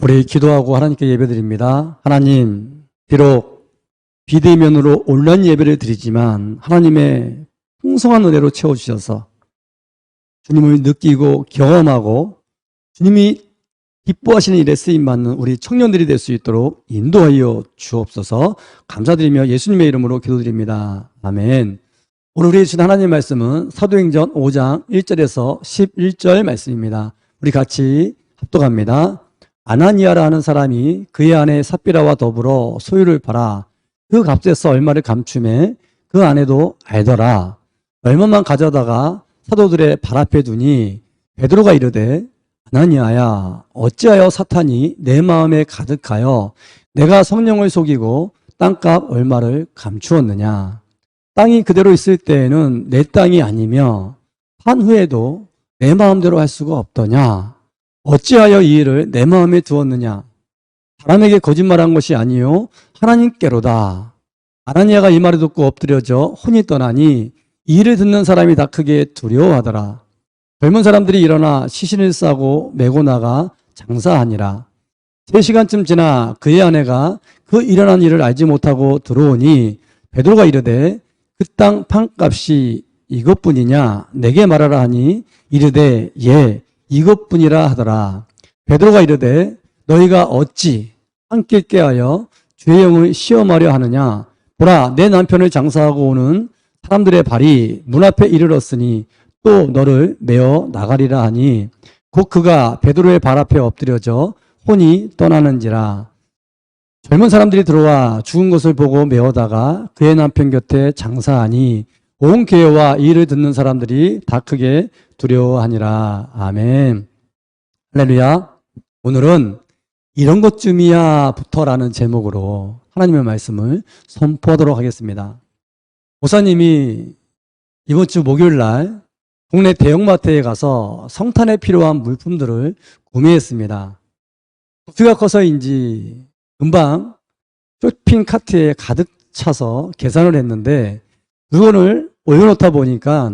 우리 기도하고 하나님께 예배드립니다. 하나님, 비록 비대면으로 온라인 예배를 드리지만 하나님의 풍성한 은혜로 채워주셔서 주님을 느끼고 경험하고 주님이 기뻐하시는 일에 쓰임받는 우리 청년들이 될 수 있도록 인도하여 주옵소서. 감사드리며 예수님의 이름으로 기도드립니다. 아멘. 오늘 우리 주신 하나님의 말씀은 사도행전 5장 1절에서 11절 말씀입니다. 우리 같이 합독합니다. 아나니아라 하는 사람이 그의 아내 삽비라와 더불어 소유를 팔아 그 값에서 얼마를 감춤해 그 아내도 알더라. 얼마만 가져다가 사도들의 발 앞에 두니 베드로가 이르되 아나니아야, 어찌하여 사탄이 내 마음에 가득하여 내가 성령을 속이고 땅값 얼마를 감추었느냐. 땅이 그대로 있을 때에는 내 땅이 아니며 판 후에도 내 마음대로 할 수가 없더냐. 어찌하여 이 일을 내 마음에 두었느냐. 사람에게 거짓말한 것이 아니요 하나님께로다. 아나니아가 이 말을 듣고 엎드려져 혼이 떠나니 이 일을 듣는 사람이 다 크게 두려워하더라. 젊은 사람들이 일어나 시신을 싸고 메고 나가 장사하니라. 3시간쯤 지나 그의 아내가 그 일어난 일을 알지 못하고 들어오니 베드로가 이르되 그 땅 판값이 이것뿐이냐 내게 말하라 하니 이르되 예 이것뿐이라 하더라. 베드로가 이르되 너희가 어찌 함께 깨하여 주의 영을 시험하려 하느냐. 보라, 내 남편을 장사하고 오는 사람들의 발이 문 앞에 이르렀으니 또 너를 메어 나가리라 하니 곧 그가 베드로의 발 앞에 엎드려져 혼이 떠나는지라. 젊은 사람들이 들어와 죽은 것을 보고 메어다가 그의 남편 곁에 장사하니 온 교회와 이 일을 듣는 사람들이 다 크게 두려워하니라. 아멘. 할렐루야. 오늘은 이런 것쯤이야 부터라는 제목으로 하나님의 말씀을 선포하도록 하겠습니다. 목사님이 이번 주 목요일 날 동네 대형마트에 가서 성탄에 필요한 물품들을 구매했습니다. 부피가 커서인지 금방 쇼핑 카트에 가득 차서 계산을 했는데 물건을 올려놓다 보니까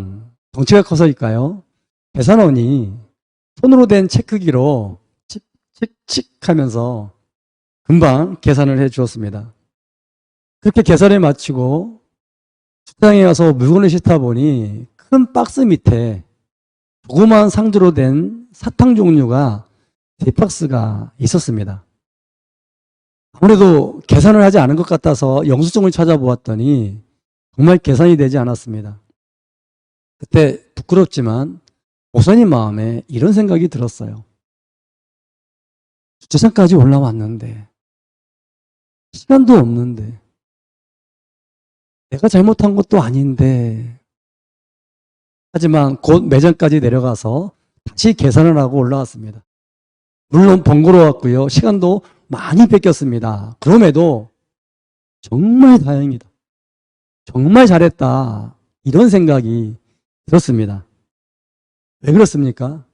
덩치가 커서일까요? 계산원이 손으로 된 체크기로 칙칙 하면서 금방 계산을 해 주었습니다. 그렇게 계산을 마치고 식당에 가서 물건을 싣다 보니 큰 박스 밑에 조그마한 상자로 된 사탕 종류가 3박스가 있었습니다. 아무래도 계산을 하지 않은 것 같아서 영수증을 찾아보았더니 정말 계산이 되지 않았습니다. 그때 부끄럽지만 목사님 마음에 이런 생각이 들었어요. 주차장까지 올라왔는데 시간도 없는데 내가 잘못한 것도 아닌데 하지만 곧 매장까지 내려가서 다시 계산을 하고 올라왔습니다. 물론 번거로웠고요. 시간도 많이 뺏겼습니다. 그럼에도 정말 다행이다. 정말 잘했다. 이런 생각이 들었습니다. 왜 그렇습니까?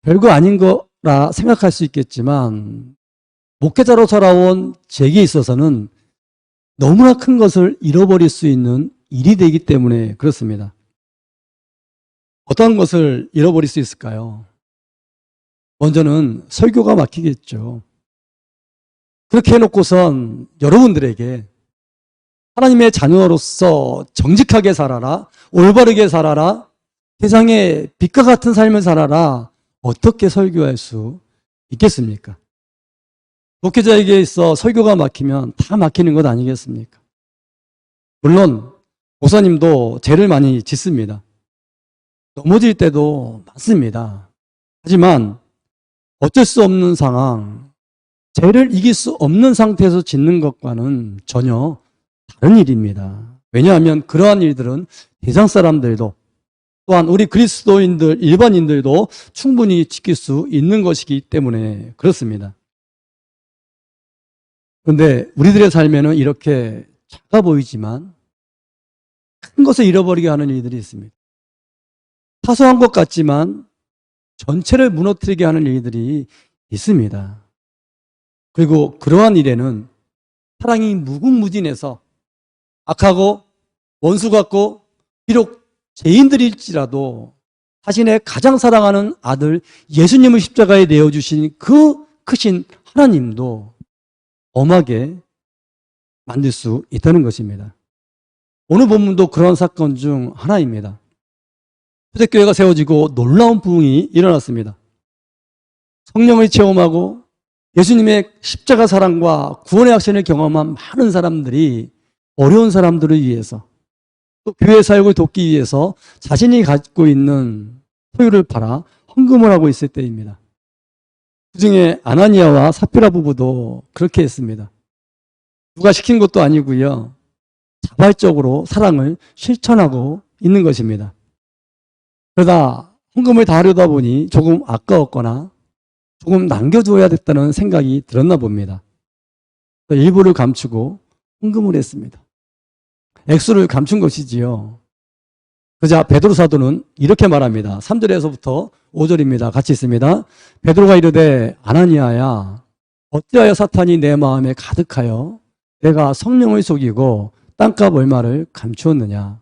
별거 아닌 거라 생각할 수 있겠지만 목회자로 살아온 제게 있어서는 너무나 큰 것을 잃어버릴 수 있는 일이 되기 때문에 그렇습니다. 어떤 것을 잃어버릴 수 있을까요? 먼저는 설교가 막히겠죠. 그렇게 해놓고선 여러분들에게 하나님의 자녀로서 정직하게 살아라, 올바르게 살아라, 세상에 빛과 같은 삶을 살아라, 어떻게 설교할 수 있겠습니까? 목회자에게 있어 설교가 막히면 다 막히는 것 아니겠습니까? 물론 목사님도 죄를 많이 짓습니다. 넘어질 때도 많습니다. 하지만 어쩔 수 없는 상황, 죄를 이길 수 없는 상태에서 짓는 것과는 전혀 다른 일입니다. 왜냐하면 그러한 일들은 세상 사람들도 또한 우리 그리스도인들, 일반인들도 충분히 지킬 수 있는 것이기 때문에 그렇습니다. 그런데 우리들의 삶에는 이렇게 작아 보이지만 큰 것을 잃어버리게 하는 일들이 있습니다. 사소한 것 같지만 전체를 무너뜨리게 하는 일들이 있습니다. 그리고 그러한 일에는 사랑이 무궁무진해서 악하고 원수 같고 비록 죄인들일지라도 자신의 가장 사랑하는 아들 예수님을 십자가에 내어주신 그 크신 하나님도 엄하게 만들 수 있다는 것입니다. 오늘 본문도 그런 사건 중 하나입니다. 초대교회가 세워지고 놀라운 부흥이 일어났습니다. 성령을 체험하고 예수님의 십자가 사랑과 구원의 확신을 경험한 많은 사람들이 어려운 사람들을 위해서 또 교회 사역을 돕기 위해서 자신이 갖고 있는 소유를 팔아 헌금을 하고 있을 때입니다. 그중에 아나니아와 삽비라 부부도 그렇게 했습니다. 누가 시킨 것도 아니고요. 자발적으로 사랑을 실천하고 있는 것입니다. 그러다 헌금을 다 하려다 보니 조금 아까웠거나 조금 남겨두어야 됐다는 생각이 들었나 봅니다. 일부를 감추고 헌금을 했습니다. 액수를 감춘 것이지요. 그자 베드로 사도는 이렇게 말합니다. 3절에서부터 5절입니다. 같이 있습니다. 베드로가 이르되 아나니아야 어찌하여 사탄이 내 마음에 가득하여 내가 성령을 속이고 땅값 얼마를 감추었느냐.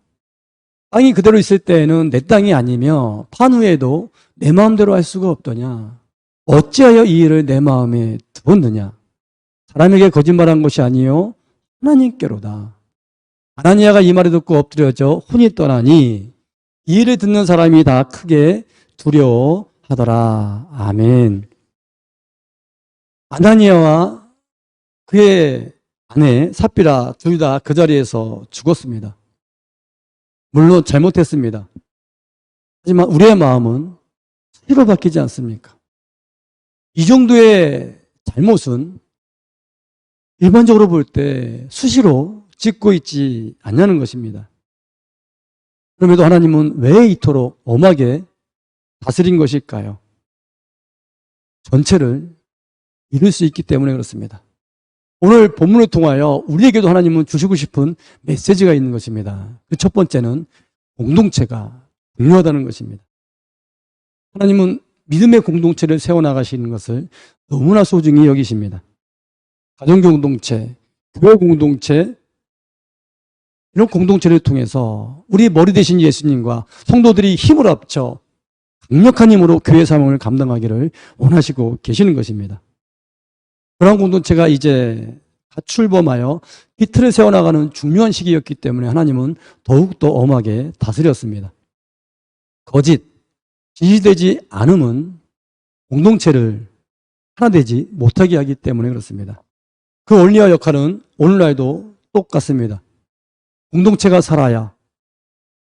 땅이 그대로 있을 때에는 내 땅이 아니며 판 후에도 내 마음대로 할 수가 없더냐. 어찌하여 이 일을 내 마음에 두었느냐. 사람에게 거짓말한 것이 아니요 하나님께로다. 아나니아가 이 말을 듣고 엎드려져 혼이 떠나니 이 일을 듣는 사람이 다 크게 두려워하더라. 아멘. 아나니아와 그의 아내 삽비라 둘 다 그 자리에서 죽었습니다. 물론 잘못했습니다. 하지만 우리의 마음은 스스로 바뀌지 않습니까? 이 정도의 잘못은 일반적으로 볼 때 수시로 짓고 있지 않냐는 것입니다. 그럼에도 하나님은 왜 이토록 엄하게 다스린 것일까요? 전체를 이룰 수 있기 때문에 그렇습니다. 오늘 본문을 통하여 우리에게도 하나님은 주시고 싶은 메시지가 있는 것입니다. 그 첫 번째는 공동체가 중요하다는 것입니다. 하나님은 믿음의 공동체를 세워나가시는 것을 너무나 소중히 여기십니다. 가정공동체, 교회 공동체, 이런 공동체를 통해서 우리 머리 되신 예수님과 성도들이 힘을 합쳐 강력한 힘으로 교회 사명을 감당하기를 원하시고 계시는 것입니다. 그런 공동체가 이제 출범하여 이 틀을 세워나가는 중요한 시기였기 때문에 하나님은 더욱더 엄하게 다스렸습니다. 거짓, 진실되지 않음은 공동체를 하나 되지 못하게 하기 때문에 그렇습니다. 그 원리와 역할은 오늘날도 똑같습니다. 공동체가 살아야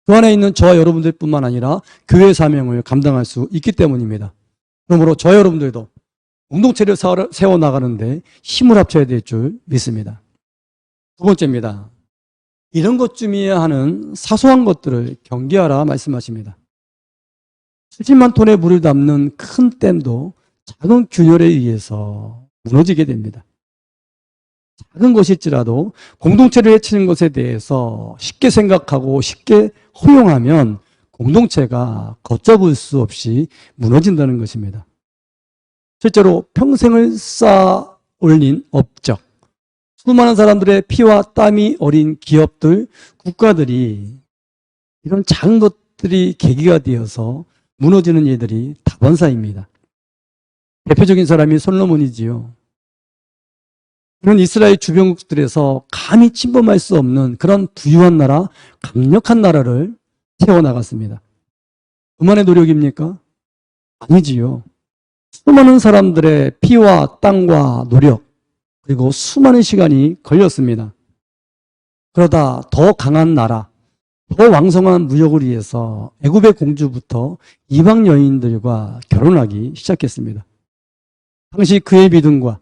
그 안에 있는 저와 여러분들 뿐만 아니라 교회 사명을 감당할 수 있기 때문입니다. 그러므로 저와 여러분들도 공동체를 세워나가는데 힘을 합쳐야 될 줄 믿습니다. 두 번째입니다. 이런 것쯤이야 하는 사소한 것들을 경계하라 말씀하십니다. 70만 톤의 물을 담는 큰 댐도 작은 균열에 의해서 무너지게 됩니다. 작은 것일지라도 공동체를 해치는 것에 대해서 쉽게 생각하고 쉽게 허용하면 공동체가 걷잡을 수 없이 무너진다는 것입니다. 실제로 평생을 쌓아 올린 업적, 수많은 사람들의 피와 땀이 어린 기업들, 국가들이 이런 작은 것들이 계기가 되어서 무너지는 일들이 다반사입니다. 대표적인 사람이 솔로몬이지요. 그런 이스라엘 주변국들에서 감히 침범할 수 없는 그런 부유한 나라, 강력한 나라를 세워나갔습니다. 그만의 노력입니까? 아니지요. 수많은 사람들의 피와 땀과 노력, 그리고 수많은 시간이 걸렸습니다. 그러다 더 강한 나라, 더 왕성한 무역을 위해서 애굽의 공주부터 이방 여인들과 결혼하기 시작했습니다. 당시 그의 믿음과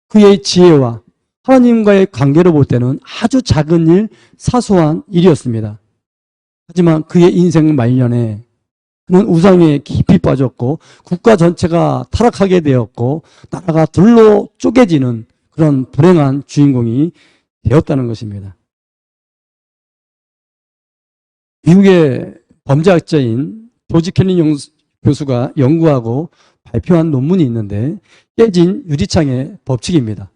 그의 지혜와 하나님과의 관계로 볼 때는 아주 작은 일, 사소한 일이었습니다. 하지만 그의 인생 말년에 그는 우상에 깊이 빠졌고 국가 전체가 타락하게 되었고 나라가 둘로 쪼개지는 그런 불행한 주인공이 되었다는 것입니다. 미국의 범죄학자인 조지 캘린 교수가 연구하고 발표한 논문이 있는데 깨진 유리창의 법칙입니다.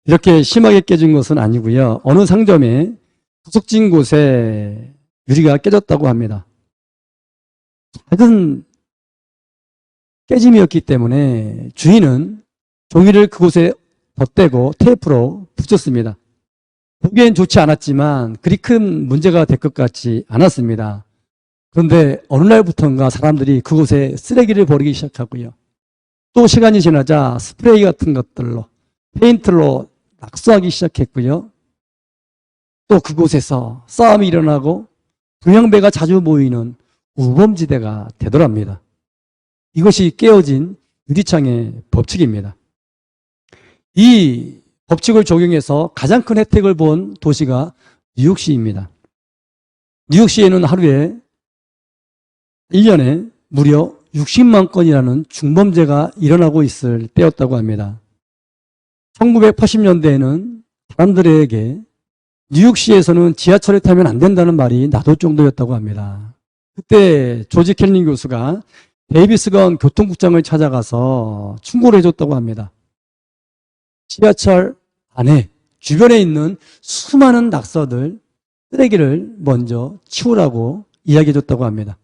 이렇게 심하게 깨진 것은 아니고요. 어느 상점에 구석진 곳에 유리가 깨졌다고 합니다. 작은 깨짐이었기 때문에 주인은 종이를 그곳에 덧대고 테이프로 붙였습니다. 보기엔 좋지 않았지만 그리 큰 문제가 될 것 같지 않았습니다. 그런데 어느 날부터인가 사람들이 그곳에 쓰레기를 버리기 시작하고요. 또 시간이 지나자 스프레이 같은 것들로, 페인트로 낙서하기 시작했고요. 또 그곳에서 싸움이 일어나고 불량배가 자주 모이는 우범지대가 되더랍니다. 이것이 깨어진 유리창의 법칙입니다. 이 법칙을 적용해서 가장 큰 혜택을 본 도시가 뉴욕시입니다. 뉴욕시에는 하루에 1년에 무려 60만 건이라는 중범죄가 일어나고 있을 때였다고 합니다. 1980년대에는 사람들에게 뉴욕시에서는 지하철을 타면 안 된다는 말이 나돌 정도였다고 합니다. 그때 조지 켈링 교수가 데이비스건 교통국장을 찾아가서 충고를 해줬다고 합니다. 지하철 안에 주변에 있는 수많은 낙서들, 쓰레기를 먼저 치우라고 이야기해줬다고 합니다.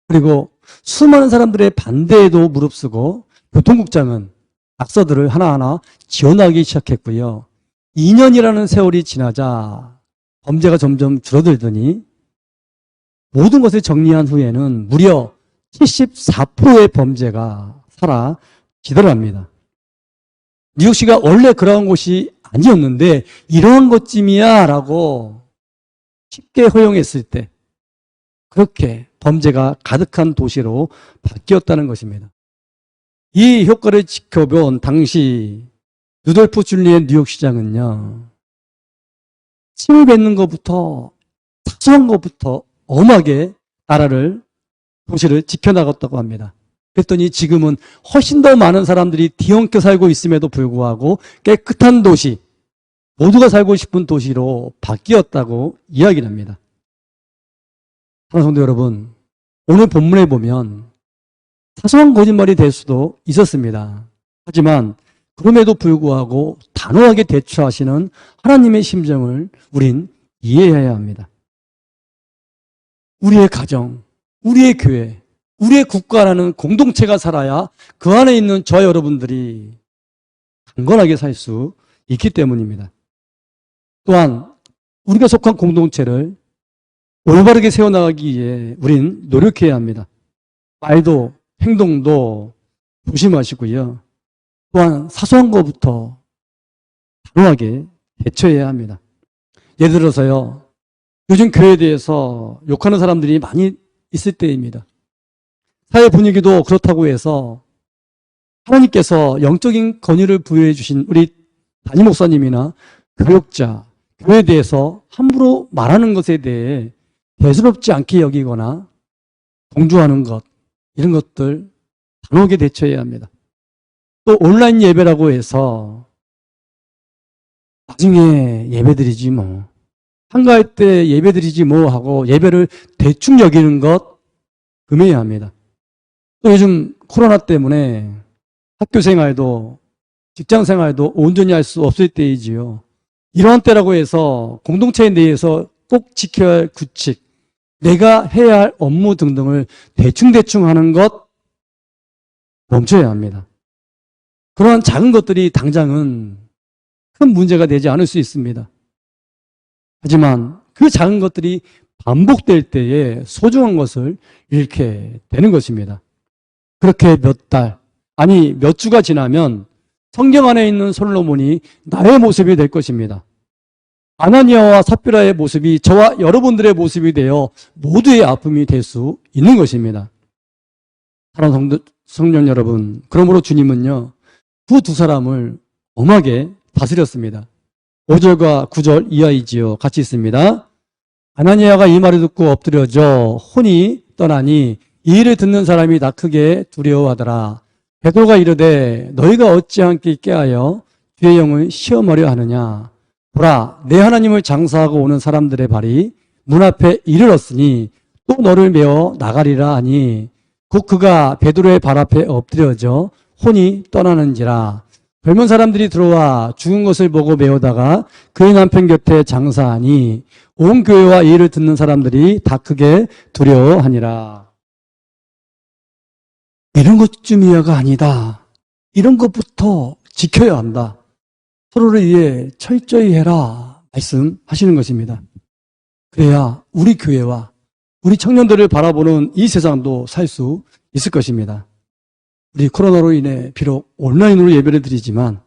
그리고 수많은 사람들의 반대에도 무릅쓰고 교통국장은 낙서들을 하나하나 지원하기 시작했고요. 2년이라는 세월이 지나자 범죄가 점점 줄어들더니 모든 것을 정리한 후에는 무려 74%의 범죄가 사라지더랍니다. 뉴욕시가 원래 그러한 곳이 아니었는데 이러한 것쯤이야 라고 쉽게 허용했을 때 그렇게 범죄가 가득한 도시로 바뀌었다는 것입니다. 이 효과를 지켜본 당시 루돌프 줄리엔 뉴욕시장은요, 침을 뱉는 것부터 사소한 것부터 엄하게 나라를, 도시를 지켜나갔다고 합니다. 그랬더니 지금은 훨씬 더 많은 사람들이 뒤엉켜 살고 있음에도 불구하고 깨끗한 도시, 모두가 살고 싶은 도시로 바뀌었다고 이야기를 합니다. 사랑하는 성도 여러분, 오늘 본문에 보면 사소한 거짓말이 될 수도 있었습니다. 하지만 그럼에도 불구하고 단호하게 대처하시는 하나님의 심정을 우린 이해해야 합니다. 우리의 가정, 우리의 교회, 우리의 국가라는 공동체가 살아야 그 안에 있는 저와 여러분들이 강건하게 살 수 있기 때문입니다. 또한 우리가 속한 공동체를 올바르게 세워나가기 위해 우린 노력해야 합니다. 말도 행동도 조심하시고요. 또한 사소한 것부터 단호하게 대처해야 합니다. 예를 들어서요, 요즘 교회에 대해서 욕하는 사람들이 많이 있을 때입니다. 사회 분위기도 그렇다고 해서 하나님께서 영적인 권위를 부여해 주신 우리 담임 목사님이나 교역자, 교회에 대해서 함부로 말하는 것에 대해 대수롭지 않게 여기거나 동조하는 것, 이런 것들 단호하게 대처해야 합니다. 또 온라인 예배라고 해서 나중에 예배드리지 뭐, 한가할 때 예배드리지 뭐 하고 예배를 대충 여기는 것 금해야 합니다. 또 요즘 코로나 때문에 학교 생활도 직장 생활도 온전히 할 수 없을 때이지요. 이러한 때라고 해서 공동체 내에서 꼭 지켜야 할 규칙, 내가 해야 할 업무 등등을 대충대충 하는 것 멈춰야 합니다. 그러한 작은 것들이 당장은 큰 문제가 되지 않을 수 있습니다. 하지만 그 작은 것들이 반복될 때에 소중한 것을 잃게 되는 것입니다. 그렇게 몇 달, 아니 몇 주가 지나면 성경 안에 있는 솔로몬이 나의 모습이 될 것입니다. 아나니아와 삽비라의 모습이 저와 여러분들의 모습이 되어 모두의 아픔이 될 수 있는 것입니다. 사랑하는 성령 여러분, 그러므로 주님은요, 그 두 사람을 엄하게 다스렸습니다. 5절과 9절 이하이지요. 같이 있습니다. 아나니아가 이 말을 듣고 엎드려져 혼이 떠나니 이 일을 듣는 사람이 다 크게 두려워하더라. 베드로가 이르되 너희가 어찌함께 깨하여 주의 영을 시험하려 하느냐. 보라, 내 하나님을 장사하고 오는 사람들의 발이 문 앞에 이르렀으니 또 너를 메어 나가리라 하니 곧 그가 베드로의 발 앞에 엎드려져 혼이 떠나는지라. 젊은 사람들이 들어와 죽은 것을 보고 메우다가 그의 남편 곁에 장사하니 온 교회와 이 일을 듣는 사람들이 다 크게 두려워하니라. 이런 것쯤이야가 아니다. 이런 것부터 지켜야 한다. 서로를 위해 철저히 해라 말씀하시는 것입니다. 그래야 우리 교회와 우리 청년들을 바라보는 이 세상도 살 수 있을 것입니다. 우리 코로나로 인해 비록 온라인으로 예배를 드리지만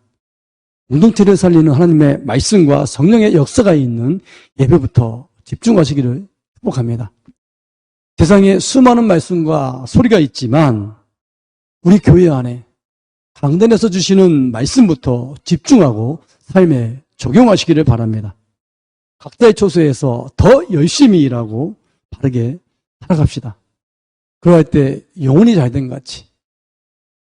공동체를 살리는 하나님의 말씀과 성령의 역사가 있는 예배부터 집중하시기를 축복합니다. 세상에 수많은 말씀과 소리가 있지만 우리 교회 안에 강단에서 주시는 말씀부터 집중하고 삶에 적용하시기를 바랍니다. 각자의 처소에서 더 열심히 일하고 바르게 살아갑시다. 그러할 때 영혼이 잘된 것 같이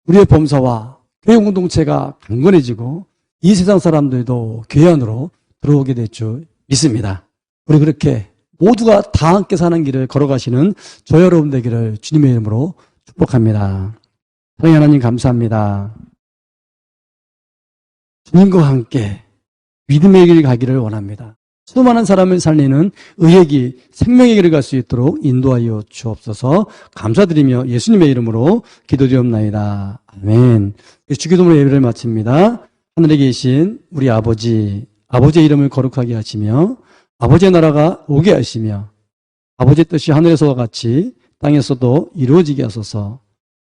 우리의 범사와 교회 공동체가 강건해지고 이 세상 사람들도 교회 안으로 들어오게 될 줄 믿습니다. 우리 그렇게 모두가 다 함께 사는 길을 걸어가시는 저 여러분 되기를 주님의 이름으로 축복합니다. 사랑의 하나님 감사합니다. 주님과 함께 믿음의 길 가기를 원합니다. 수많은 사람을 살리는 의의 길, 생명의 길을 갈 수 있도록 인도하여 주옵소서. 감사드리며 예수님의 이름으로 기도드리옵나이다. 아멘. 주기도문의 예배를 마칩니다. 하늘에 계신 우리 아버지의 이름을 거룩하게 하시며 아버지의 나라가 오게 하시며 아버지의 뜻이 하늘에서와 같이 땅에서도 이루어지게 하소서.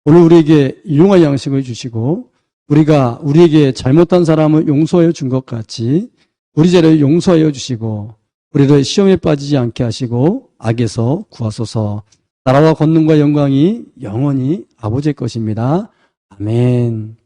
오늘 우리에게 일용할 양식을 주시고 우리가 우리에게 잘못한 사람을 용서하여 준 것 같이 우리 죄를 용서하여 주시고 우리를 시험에 빠지지 않게 하시고 악에서 구하소서. 나라와 권능과 영광이 영원히 아버지의 것입니다. 아멘.